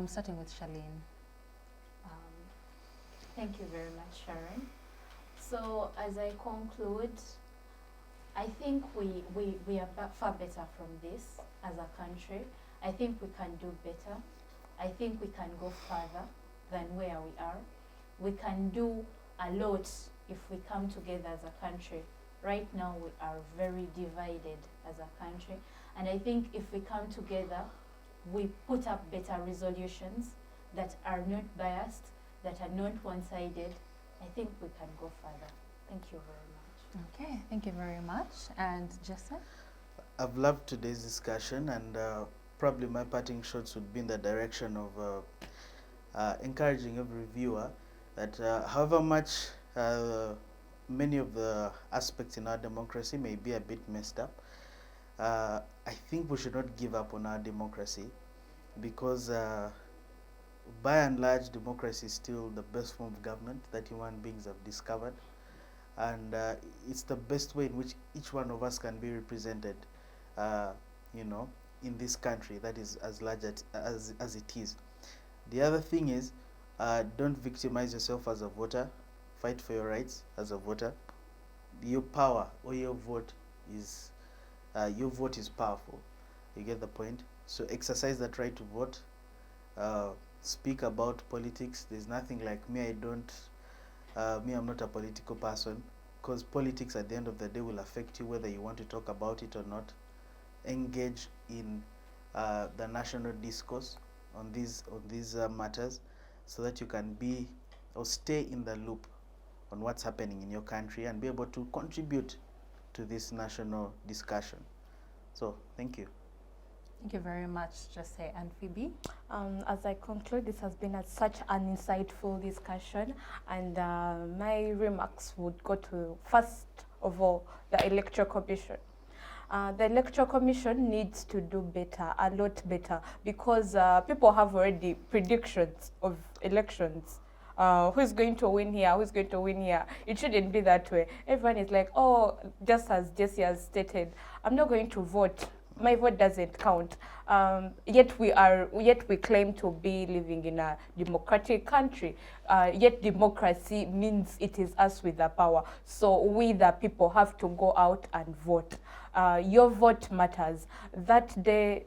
Starting with Charlene. Thank you very much, Sharon. So as I conclude, I think we are far better from this as a country. I think we can do better. I think we can go further than where we are. We can do a lot if we come together as a country. Right now we are very divided as a country, and I think if we come together, we put up better resolutions that are not biased, that are not one-sided, I think we can go further. Thank you very much. Okay, thank you very much. And Jesse? I've loved today's discussion, and probably my parting shots would be in the direction of encouraging every viewer that however much many of the aspects in our democracy may be a bit messed up, I think we should not give up on our democracy, because by and large democracy is still the best form of government that human beings have discovered, and it's the best way in which each one of us can be represented, you know, in this country that is as large as it is. The other thing is, don't victimize yourself as a voter. Fight for your rights as a voter. Your power or your vote is powerful. You get the point? So exercise that right to vote. Speak about politics. There's nothing like I'm not a political person, because politics at the end of the day will affect you whether you want to talk about it or not. Engage in the national discourse on these matters, so that you can be or stay in the loop on what's happening in your country and be able to contribute to this national discussion. So thank you. Thank you very much, Jesse and Phoebe. As I conclude, this has been such an insightful discussion, and my remarks would go to, first of all, the Electoral Commission. The Electoral Commission needs to do better, a lot better, because people have already predictions of elections. Who's going to win here? Who's going to win here? It shouldn't be that way. Everyone is like, oh, just as Jesse has stated, I'm not going to vote. My vote doesn't count. Yet we claim to be living in a democratic country. Yet democracy means it is us with the power. So we, the people, have to go out and vote. Your vote matters. That day,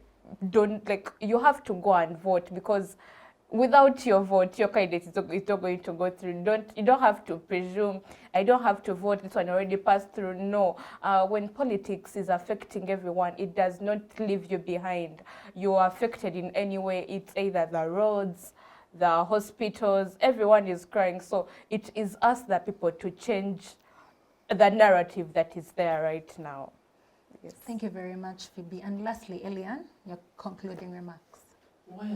you have to go and vote, because without your vote, your candidate is not going to go through. You don't have to presume, I don't have to vote, this one already passed through. No. When politics is affecting everyone, it does not leave you behind. You are affected in any way. It's either the roads, the hospitals, everyone is crying. So it is us, the people, to change the narrative that is there right now. Yes. Thank you very much, Phoebe. And lastly, Elian, your concluding remarks. Well,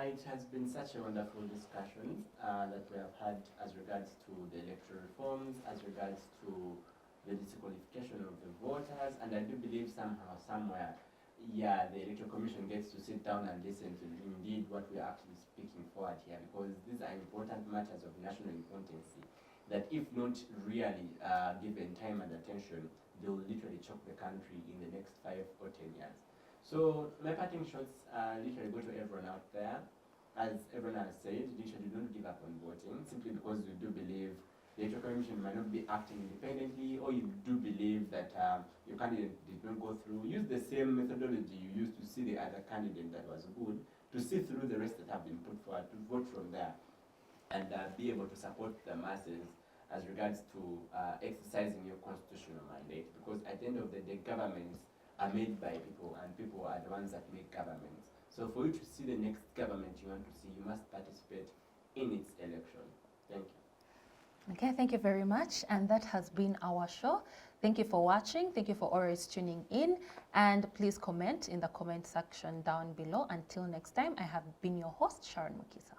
it has been such a wonderful discussion that we have had as regards to the electoral reforms, as regards to the disqualification of the voters, and I do believe somehow, somewhere, yeah, the Electoral Commission gets to sit down and listen to indeed what we are actually speaking forward here, because these are important matters of national importance that, if not really given time and attention, they will literally choke the country in the next 5 or 10 years. So my parting shots literally go to everyone out there. As everyone has said, literally don't give up on voting, simply because you do believe the Electoral Commission might not be acting independently, or you do believe that your candidate did not go through. Use the same methodology you used to see the other candidate that was good, to see through the rest that have been put forward, to vote from there, and be able to support the masses as regards to exercising your constitutional mandate, because at the end of the day, governments are made by people, and people are the ones that make governments. So for you to see the next government you want to see, you must participate in its election. Thank you. Okay, thank you very much. And that has been our show. Thank you for watching. Thank you for always tuning in. And please comment in the comment section down below. Until next time, I have been your host, Sharon Mukisa.